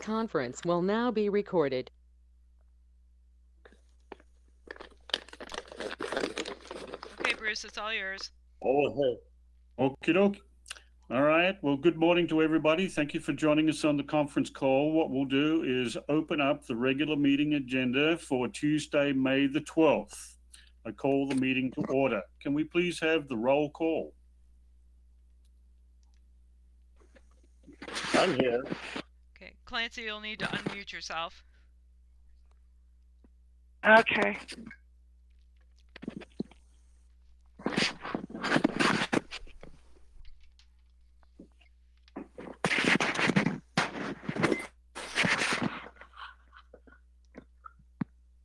conference will now be recorded. Okay, Bruce, it's all yours. Oh, hey. Okie doke. All right. Well, good morning to everybody. Thank you for joining us on the conference call. What we'll do is open up the regular meeting agenda for Tuesday, May the 12th. I call the meeting to order. Can we please have the roll call? I'm here. Okay, Clancy, you'll need to unmute yourself. Okay.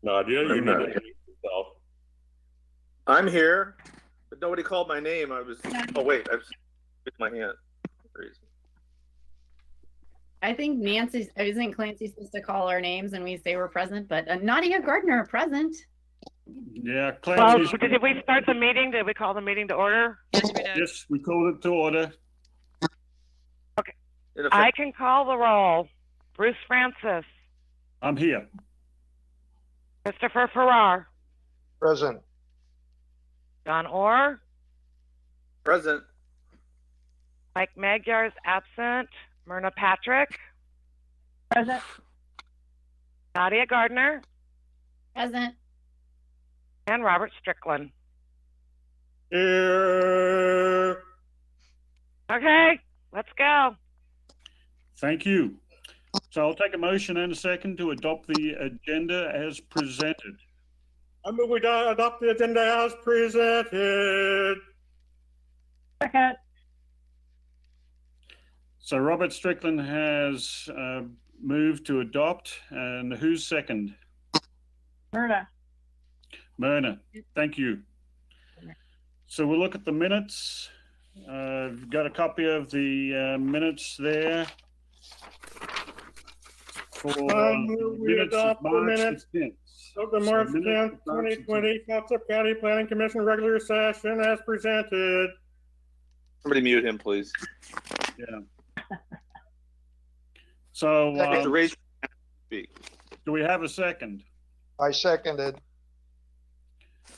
Nadia, you need to unmute yourself. I'm here, but nobody called my name. Oh wait, I was with my hand. I think isn't Clancy supposed to call our names and we say we're present, but Nadia Gardner present. Yeah, Well, Clancy. did we start the meeting? Did we call the meeting to order? Yes, we did. Yes, we called it to order. Okay. I can call the roll. Bruce Francis. I'm here. Christopher Farrar. Present. John Orr. Present. Mike Magyar's absent. Myrna Patrick. Present. Nadia Gardner. Present. And Robert Strickland. Here. Okay, let's go. Thank you. So I'll take a motion and a second to adopt the agenda as presented. I move we adopt the agenda as presented. Second. So Robert Strickland has moved to adopt, and who's second? Myrna. Myrna, thank you. So we'll look at the minutes. I've got a copy of the minutes there. For we adopt the minutes of the March 10th, 2020 Clatsop County Planning Commission regular session as presented. Somebody mute him, please. Yeah. So do we have a second? I seconded.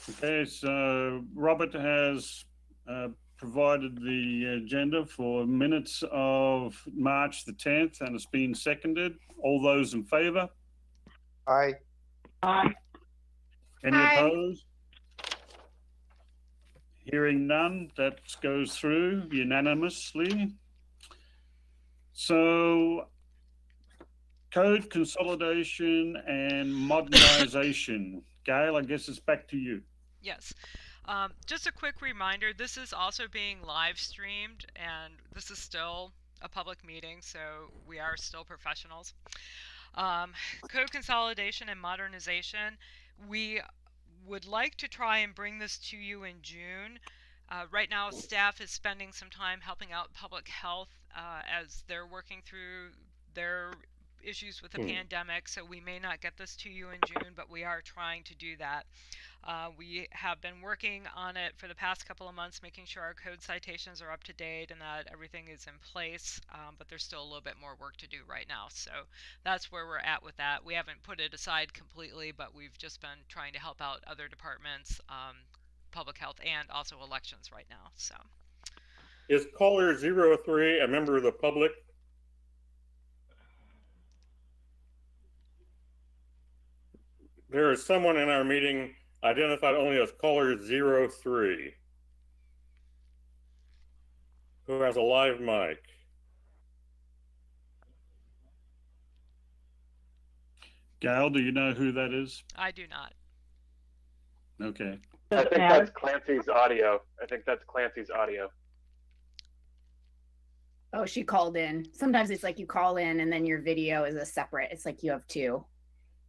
Okay, so Robert has provided the agenda for minutes of March the 10th, and it's been seconded. All those in favor? Aye. Aye. Any Aye. opposed? Hearing none, that goes through unanimously. So, code consolidation and modernization. Gail, I guess it's back to you. Yes. Just a quick reminder, this is also being live streamed, and this is still a public meeting, so we are still professionals. Code consolidation and modernization, we would like to try and bring this to you in June. Right now, staff is spending some time helping out public health as they're working through their issues with the pandemic, so we may not get this to you in June, but we are trying to do that. We have been working on it for the past couple of months, making sure our code citations are up to date and that everything is in place, but there's still a little bit more work to do right now. So that's where we're at with that. We haven't put it aside completely, but we've just been trying to help out other departments, public health, and also elections right now. So, Is caller 03 a member of the public? There is someone in our meeting identified only as caller 03 who has a live mic. Gail, do you know who that is? I do not. Okay. I think that's Clancy's audio. Oh, she called in. Sometimes it's like you call in and then your video is a separate. It's like you have two.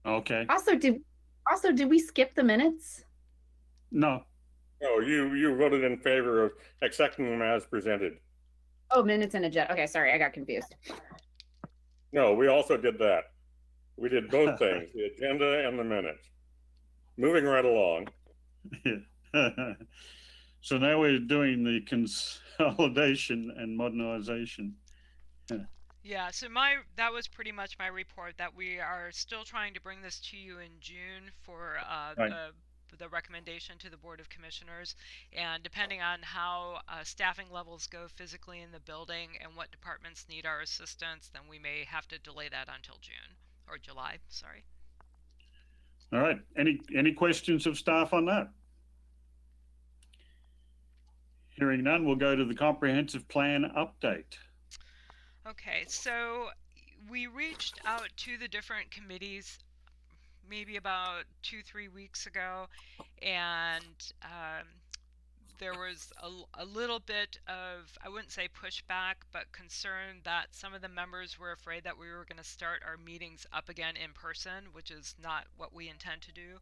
Okay. Also, did we skip the minutes? No. No, you voted in favor of accepting them as presented. Oh, minutes and agenda. Okay, sorry, I got confused. No, we also did that. We did both things, the agenda and the minutes. Moving right along. So now we're doing the consolidation and modernization. Yeah, so that was pretty much my report, that we are still trying to bring this to you in June for Right. the recommendation to the Board of Commissioners, and depending on how staffing levels go physically in the building and what departments need our assistance, then we may have to delay that until June or July, sorry. All right. Any questions of staff on that? Hearing none, we'll go to the comprehensive plan update. Okay, so we reached out to the different committees maybe about 2-3 weeks ago, and there was a little bit of, I wouldn't say pushback, but concern that some of the members were afraid that we were going to start our meetings up again in person, which is not what we intend to do.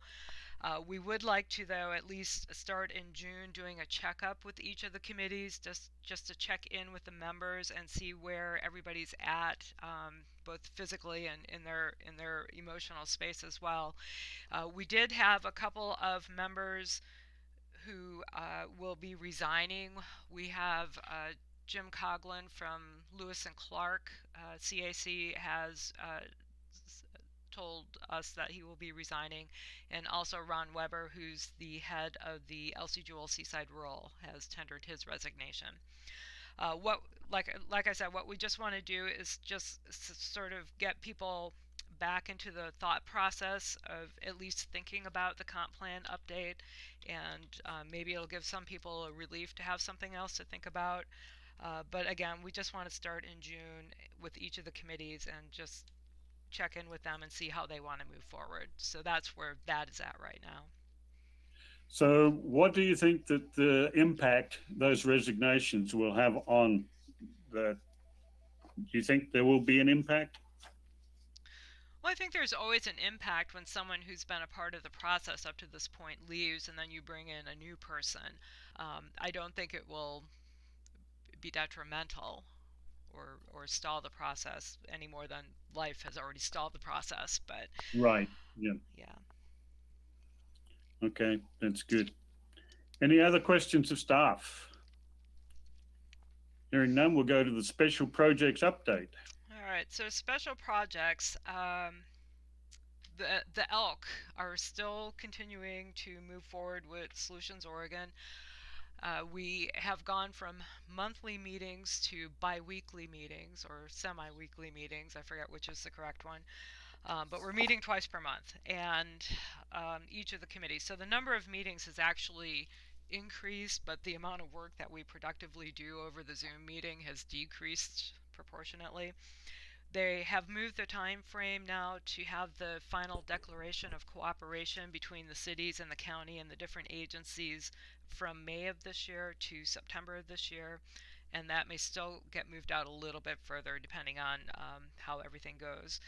We would like to, though, at least start in June doing a checkup with each of the committees, just to check in with the members and see where everybody's at, both physically and in their emotional space as well. We did have a couple of members who will be resigning. We have Jim Coughlin from Lewis and Clark. CAC has told us that he will be resigning, and also Ron Weber, who's the head of the Elsie Jewell Seaside Rural, has tendered his resignation. Like I said, what we just want to do is just sort of get people back into the thought process of at least thinking about the comp plan update, and maybe it'll give some people a relief to have something else to think about. But again, we just want to start in June with each of the committees and just check in with them and see how they want to move forward. So that's where that is at right now. So what do you think that the impact those resignations will have on the, do you think there will be an impact? Well, I think there's always an impact when someone who's been a part of the process up to this point leaves and then you bring in a new person. I don't think it will be detrimental or stall the process any more than life has already stalled the process, but Right. Yeah. yeah. Okay, that's good. Any other questions of staff? Hearing none, we'll go to the special projects update. All right, so special projects, the ELK are still continuing to move forward with Solutions Oregon. We have gone from monthly meetings to bi-weekly meetings or semi-weekly meetings. I forget which is the correct one. But we're meeting twice per month, and each of the committees. So the number of meetings has actually increased, but the amount of work that we productively do over the Zoom meeting has decreased proportionately. They have moved the time frame now to have the final declaration of cooperation between the cities and the county and the different agencies from May of this year to September of this year, and that may still get moved out a little bit further depending on how everything goes.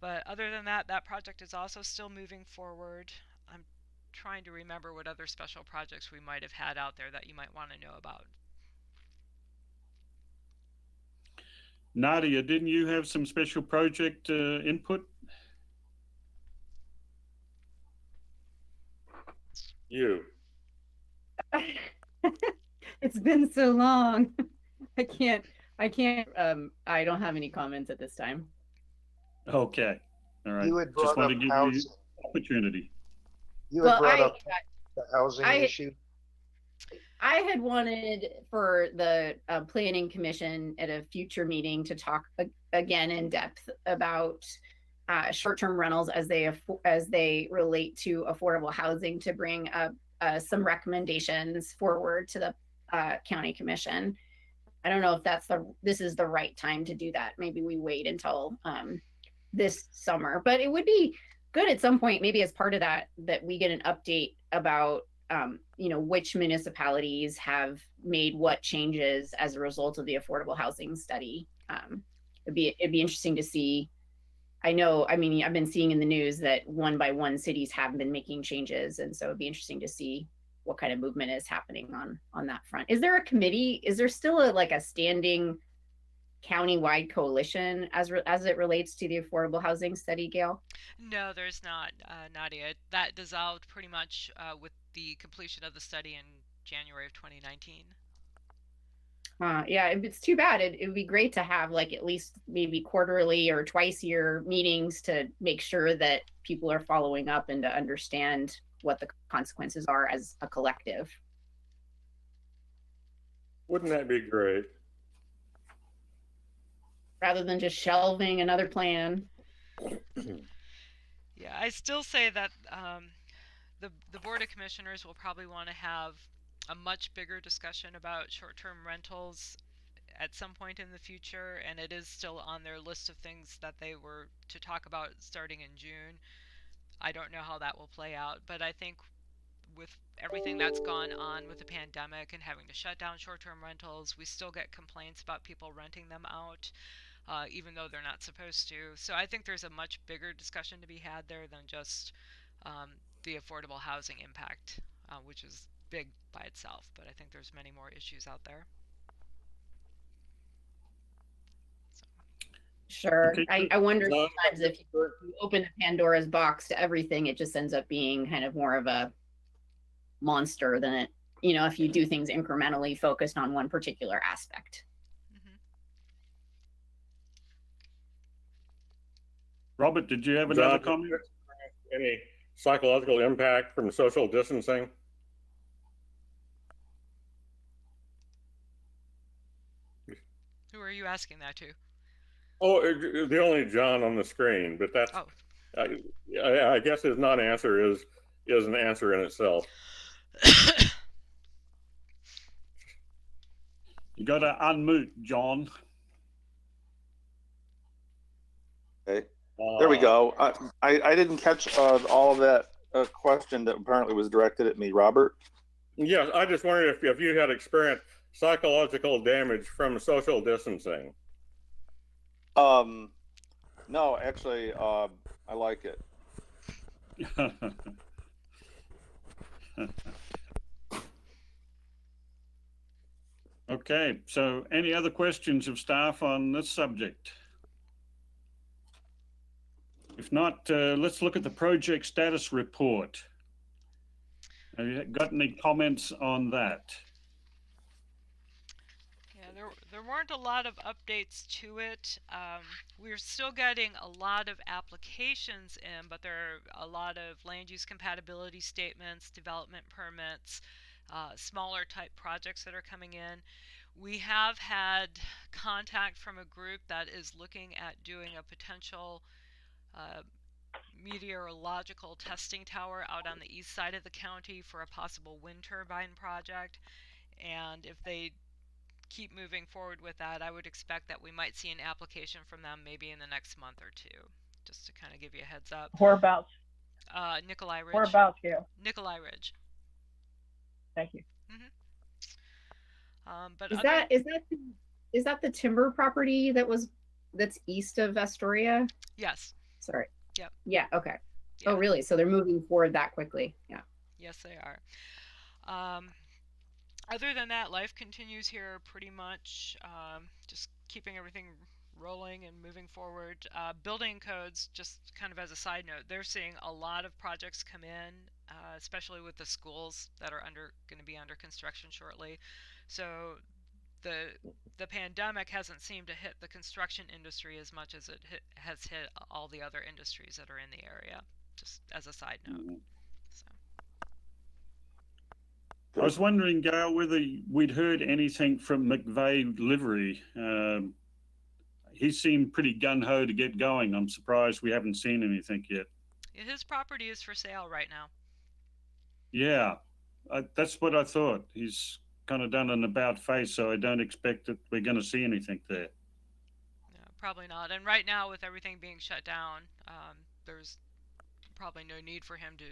But other than that, that project is also still moving forward. I'm trying to remember what other special projects we might have had out there that you might want to know about. Nadia, didn't you have some special project input? You. It's been so long. I don't have any comments at this time. Okay, all right. You had Just brought up wanted to give you housing. opportunity. You had Well, brought up the housing I- issue. I had wanted for the planning commission at a future meeting to talk again in depth about short-term rentals as they relate to affordable housing, to bring up some recommendations forward to the county commission. I don't know if this is the right time to do that. Maybe we wait until this summer, but it would be good at some point, maybe as part of that we get an update about which municipalities have made what changes as a result of the affordable housing study. It'd be interesting to see. I've been seeing in the news that one by one cities have been making changes, and so it'd be interesting to see what kind of movement is happening on that front. Is there a committee? Is there still a standing countywide coalition as it relates to the affordable housing study, Gail? No, there's not, Nadia. That dissolved pretty much with the completion of the study in January of 2019. Yeah, it's too bad. It would be great to have like at least maybe quarterly or twice year meetings to make sure that people are following up and to understand what the consequences are as a collective. Wouldn't that be great? Rather than just shelving another plan. Yeah, I still say that the Board of Commissioners will probably want to have a much bigger discussion about short-term rentals at some point in the future, and it is still on their list of things that they were to talk about starting in June. I don't know how that will play out, but I think with everything that's gone on with the pandemic and having to shut down short-term rentals, we still get complaints about people renting them out, even though they're not supposed to. So I think there's a much bigger discussion to be had there than just the affordable housing impact, which is big by itself, but I think there's many more issues out there. So. Sure. Okay. I wonder sometimes if you open a Pandora's box to everything, it just ends up being kind of more of a monster than it, you know, if you do things incrementally focused on one particular aspect. Robert, did you have another comment? Any psychological impact from social distancing? Who are you asking that to? Oh, the only John on the screen, but that's, oh. I guess his non-answer is an answer in itself. You got to unmute, John. Okay. There we go. I didn't catch all of that question that apparently was directed at me, Robert. Yes, I just wondered if you had experienced psychological damage from social distancing. No, actually, I like it. Okay, so any other questions of staff on this subject? If not, let's look at the project status report. Have you got any comments on that? Yeah, there weren't a lot of updates to it. We're still getting a lot of applications in, but there are a lot of land use compatibility statements, development permits, smaller type projects that are coming in. We have had contact from a group that is looking at doing a potential meteorological testing tower out on the east side of the county for a possible wind turbine project. And if they keep moving forward with that, I would expect that we might see an application from them maybe in the next month or two, just to kind of give you a heads up. Whereabouts? Nikolai Ridge. Whereabouts here? Nikolai Ridge. Thank you. But is that the timber property that's east of Astoria? Yes. Sorry. Yep. Yeah. Okay. Yeah. Oh, really? So they're moving forward that quickly? Yeah. Yes, they are. Other than that, life continues here pretty much. Just keeping everything rolling and moving forward. Building codes, just kind of as a side note, they're seeing a lot of projects come in, especially with the schools that are going to be under construction shortly. So the pandemic hasn't seemed to hit the construction industry as much as it has hit all the other industries that are in the area, just as a side note. So. I was wondering, Gail, whether we'd heard anything from McVeigh Livery. He seemed pretty gung-ho to get going. I'm surprised we haven't seen anything yet. His property is for sale right now. Yeah, that's what I thought. He's kind of done an about face, so I don't expect that we're going to see anything there. No, probably not. And right now, with everything being shut down, there's probably no need for him to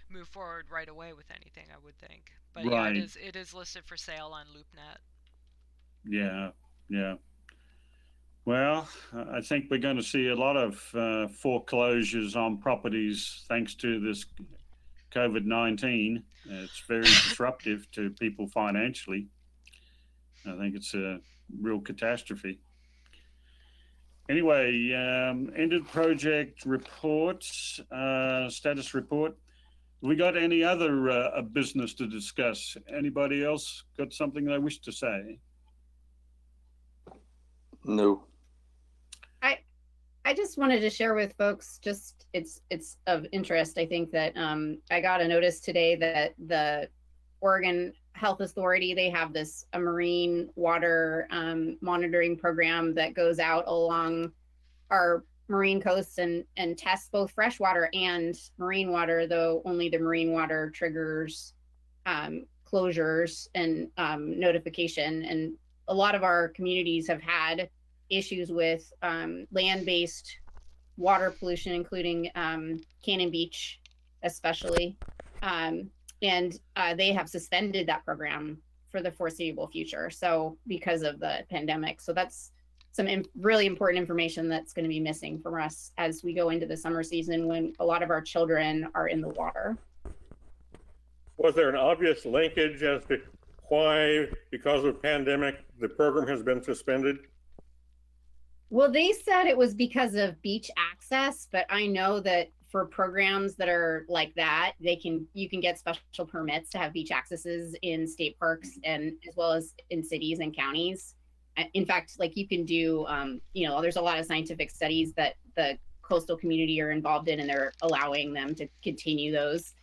move forward right away with anything, I would think. But right. Yeah, it is listed for sale on LoopNet. Yeah. Well, I think we're going to see a lot of foreclosures on properties thanks to this COVID-19. It's very disruptive to people financially. I think it's a real catastrophe. Anyway, ended project reports, status report. We got any other business to discuss? Anybody else got something they wish to say? No. I just wanted to share with folks, just it's of interest. I think that I got a notice today that the Oregon Health Authority, they have this a marine water monitoring program that goes out along our marine coasts and tests both freshwater and marine water, though only the marine water triggers closures and notification. And a lot of our communities have had issues with land-based water pollution, including Cannon Beach, especially. And they have suspended that program for the foreseeable future. So because of the pandemic. So that's some really important information that's going to be missing from us as we go into the summer season when a lot of our children are in the water. Was there an obvious linkage as to why, because of pandemic, the program has been suspended? Well, they said it was because of beach access, but I know that for programs that are like that, you can get special permits to have beach accesses in state parks and as well as in cities and counties. In fact, like you can do, there's a lot of scientific studies that the coastal community are involved in, and they're allowing them to continue those.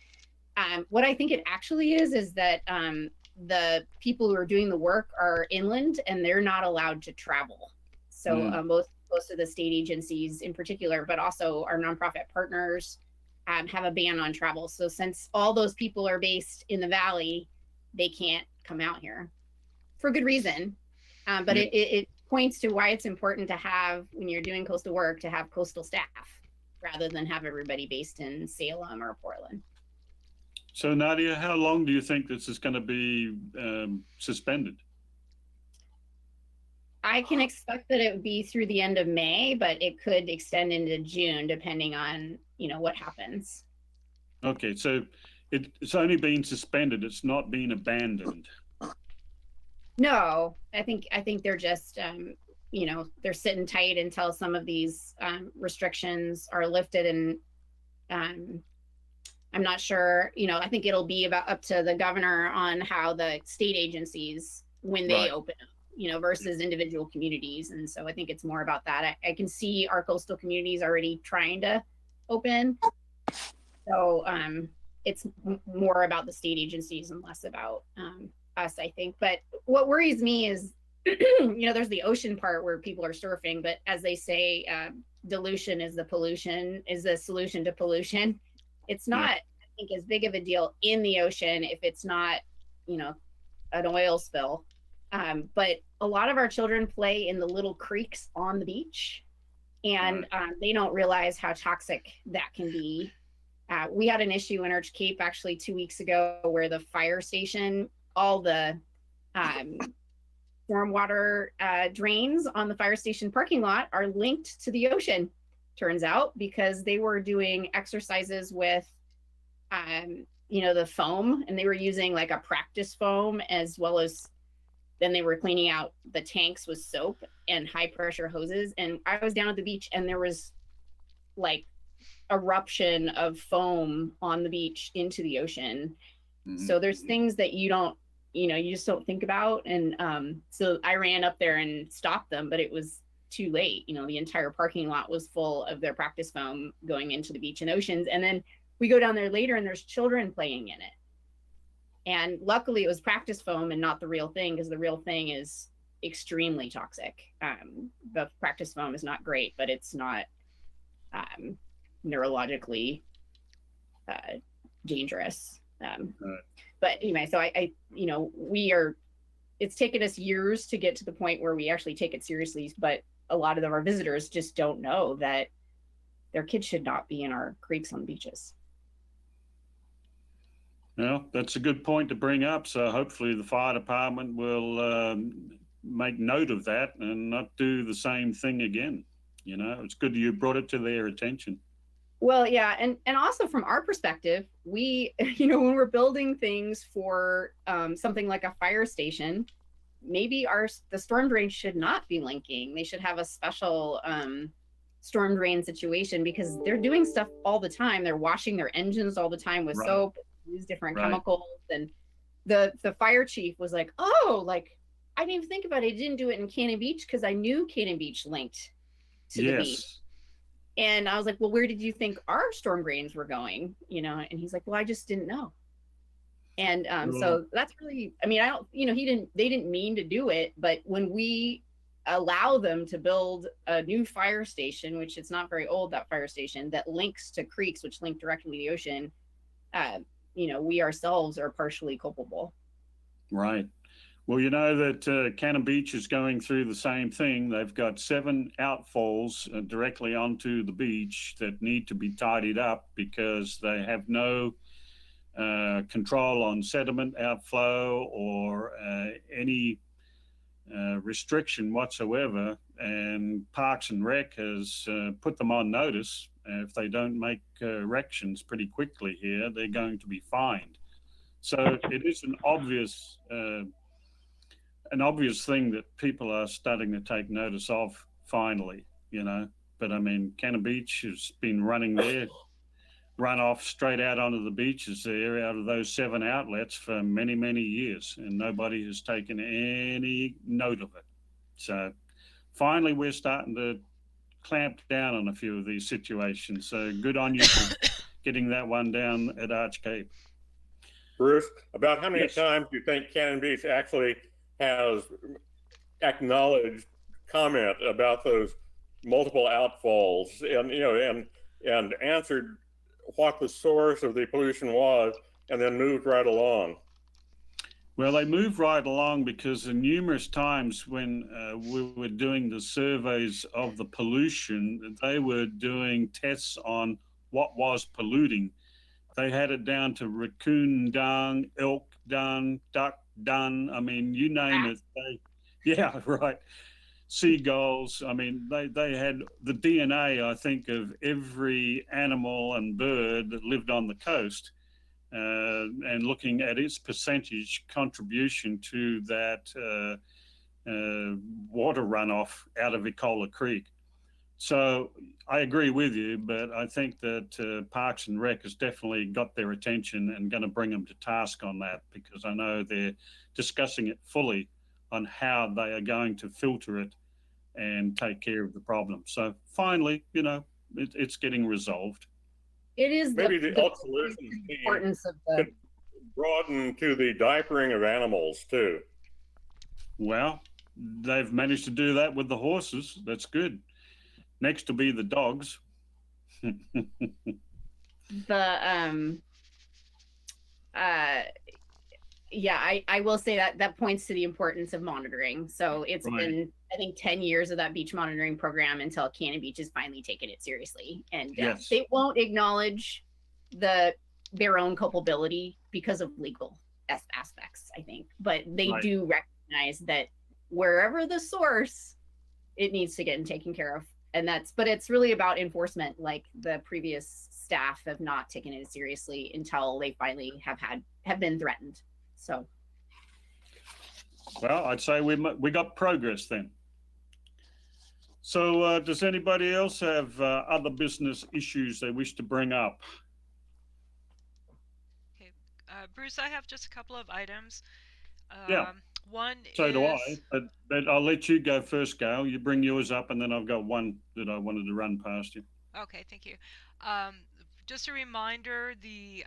What I think it actually is that the people who are doing the work are inland and they're not allowed to travel. So most of the state agencies in particular, but also our nonprofit partners have a ban on travel. So since all those people are based in the valley, they can't come out here for good reason. But it points to why it's important to have, when you're doing coastal work, to have coastal staff rather than have everybody based in Salem or Portland. So Nadia, how long do you think this is going to be suspended? I can expect that it would be through the end of May, but it could extend into June depending on, what happens. Okay, so it's only been suspended. It's not been abandoned. No, I think they're just, they're sitting tight until some of these restrictions are lifted. And I'm not sure, I think it'll be about up to the governor on how the state agencies, when they open up, versus individual communities. And so I think it's more about that. I can see our coastal communities already trying to open. So it's more about the state agencies and less about us, I think. But what worries me is, there's the ocean part where people are surfing, but as they say, dilution is the solution to pollution. It's not, I think, as big of a deal in the ocean if it's not, an oil spill. But a lot of our children play in the little creeks on the beach, and they don't realize how toxic that can be. We had an issue in Arch Cape actually 2 weeks ago where the fire station, all the stormwater drains on the fire station parking lot are linked to the ocean, turns out, because they were doing exercises with the foam, and they were using like a practice foam, as well as then they were cleaning out the tanks with soap and high pressure hoses. And I was down at the beach and there was like eruption of foam on the beach into the ocean. So there's things that you just don't think about. And so I ran up there and stopped them, but it was too late. The entire parking lot was full of their practice foam going into the beach and oceans. And then we go down there later and there's children playing in it. And luckily it was practice foam and not the real thing, because the real thing is extremely toxic. The practice foam is not great, but it's not neurologically dangerous. But anyway, so I it's taken us years to get to the point where we actually take it seriously, but a lot of our visitors just don't know that their kids should not be in our creeks on the beaches. Well, that's a good point to bring up. So hopefully the fire department will make note of that and not do the same thing again. It's good you brought it to their attention. Well, yeah. And also from our perspective, we, when we're building things for something like a fire station, maybe the storm drain should not be linking. They should have a special storm drain situation, because they're doing stuff all the time. They're washing their engines all the time with soap, use different chemicals. And the fire chief was like, I I didn't even think about it. I didn't do it in Cannon Beach because I knew Cannon Beach linked to the beach. And I was like, well, where did you think our storm drains were going? You know, and he's like, well, I just didn't know. And so that's really, I mean, I don't, you know, they didn't mean to do it, but when we allow them to build a new fire station, which it's not very old, that fire station that links to creeks, which link directly to the ocean, you know, we ourselves are partially culpable. Right. Well, you know that Cannon Beach is going through the same thing. They've got 7 outfalls directly onto the beach that need to be tidied up because they have no control on sediment outflow or any restriction whatsoever. And Parks and Rec has put them on notice. If they don't make corrections pretty quickly here, they're going to be fined. So it is an obvious thing that people are starting to take notice of finally, you know. But I mean, Cannon Beach has been running their runoff straight out onto the beaches there out of those 7 outlets for many, many years, and nobody has taken any note of it. So finally, we're starting to clamp down on a few of these situations. So good on you for getting that one down at Arch Cape. Bruce, about how many times do you think Cannon Beach actually has acknowledged comment about those multiple outfalls and, you know, and answered what the source of the pollution was and then moved right along? Well, they moved right along because numerous times when we were doing the surveys of the pollution, they were doing tests on what was polluting. They had it down to raccoon dung, elk dung, duck dung. I mean, you name it. Yeah, right. Seagulls. I mean, they had the DNA, I think, of every animal and bird that lived on the coast, and looking at its percentage contribution to that water runoff out of Ecola Creek. So I agree with you, but I think that Parks and Rec has definitely got their attention and going to bring them to task on that, because I know they're discussing it fully on how they are going to filter it and take care of the problem. So finally, you know, it's getting resolved. It is maybe the Elk Solutions importance of the could broaden to the diapering of animals too. Well, they've managed to do that with the horses. That's good. Next to be the dogs. Yeah, I will say that points to the importance of monitoring. So it's been, I think, 10 years of that beach monitoring program until Cannon Beach has finally taken it seriously. And they won't acknowledge their own culpability because of legal aspects, I think. But they do recognize that wherever the source, it needs to get taken care of. And but it's really about enforcement. Like the previous staff have not taken it seriously until they finally have been threatened. So, well, I'd say we got progress then. So, does anybody else have other business issues they wish to bring up? Okay, Bruce, I have just a couple of items. One so do I, but I'll let you go first, Gail. You bring yours up, and then I've got one that I wanted to run past you. Okay, thank you. Just a reminder, the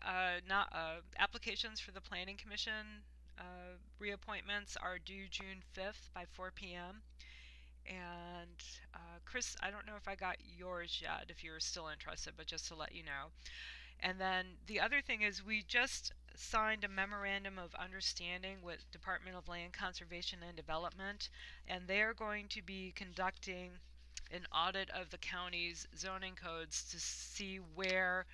applications for the Planning Commission reappointments are due June 5th by 4 p.m. And Chris, I don't know if I got yours yet, if you're still interested, but just to let you know. And then the other thing is we just signed a memorandum of understanding with Department of Land Conservation and Development, and they're going to be conducting an audit of the county's zoning codes to see where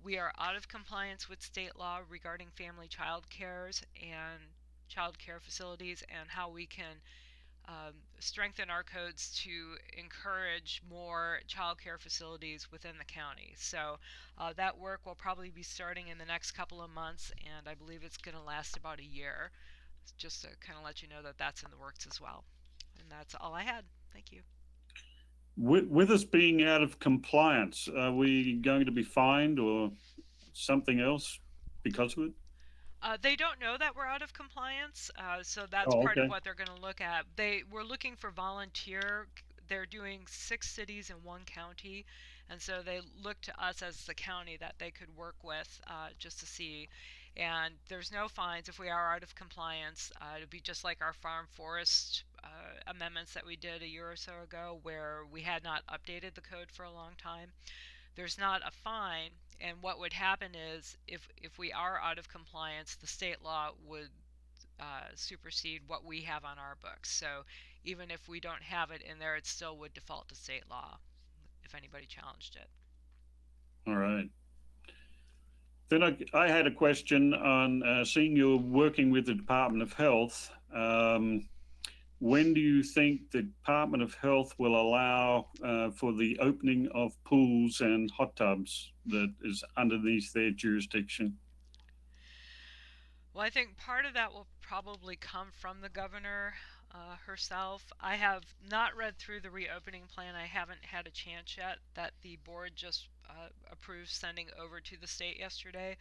we are out of compliance with state law regarding family child cares and child care facilities, and how we can strengthen our codes to encourage more child care facilities within the county. So that work will probably be starting in the next couple of months, and I believe it's going to last about a year, just to kind of let you know that that's in the works as well. And that's all I had. Thank you. With us being out of compliance, are we going to be fined or something else because of it? They don't know that we're out of compliance, so that's Oh, part of okay. what they're going to look at. They were looking for volunteer. They're doing 6 cities in 1 county, and so they look to us as the county that they could work with just to see. And there's no fines if we are out of compliance. It'd be just like our farm forest amendments that we did a year or so ago, where we had not updated the code for a long time. There's not a fine, and what would happen is if we are out of compliance, the state law would supersede what we have on our books. So even if we don't have it in there, it still would default to state law if anybody challenged it. All right. Then I had a question on seeing you're working with the Department of Health. When do you think the Department of Health will allow for the opening of pools and hot tubs that is underneath their jurisdiction? Well, I think part of that will probably come from the governor herself. I have not read through the reopening plan. I haven't had a chance yet. That the board just approved sending over to the state yesterday.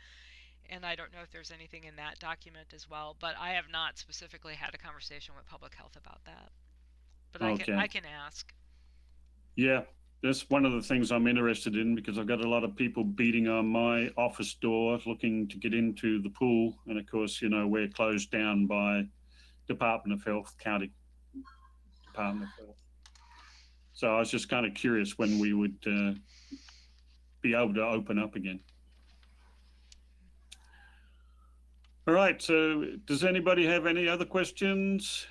And I don't know if there's anything in that document as well, but I have not specifically had a conversation with public health about that. But Okay. I can ask. Yeah, that's one of the things I'm interested in because I've got a lot of people beating on my office door looking to get into the pool. And of course, you know, we're closed down by Department of Health, County Department of Health. So I was just kind of curious when we would be able to open up again. All right, so does anybody have any other questions?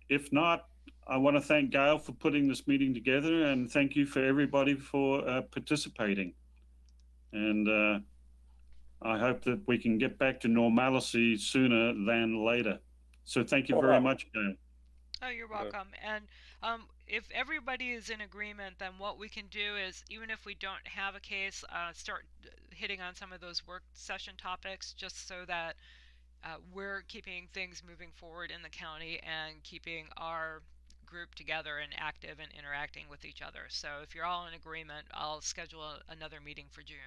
If not, I want to thank Gail for putting this meeting together and thank you for everybody for participating. And I hope that we can get back to normalcy sooner than later. So thank you very much, Gail. Oh, you're welcome. And if everybody is in agreement, then what we can do is, even if we don't have a case, start hitting on some of those work session topics just so that we're keeping things moving forward in the county and keeping our group together and active and interacting with each other. So if you're all in agreement, I'll schedule another meeting for June.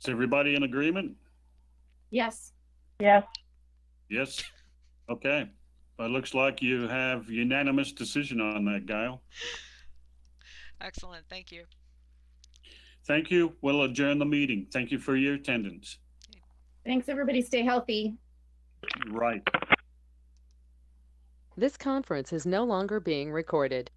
Is everybody in agreement? Yes. Yes. Yes. Okay. Well, it looks like you have unanimous decision on that, Gail. Excellent. Thank you. Thank you. We'll adjourn the meeting. Thank you for your attendance. Thanks, everybody. Stay healthy. Right. This conference is no longer being recorded.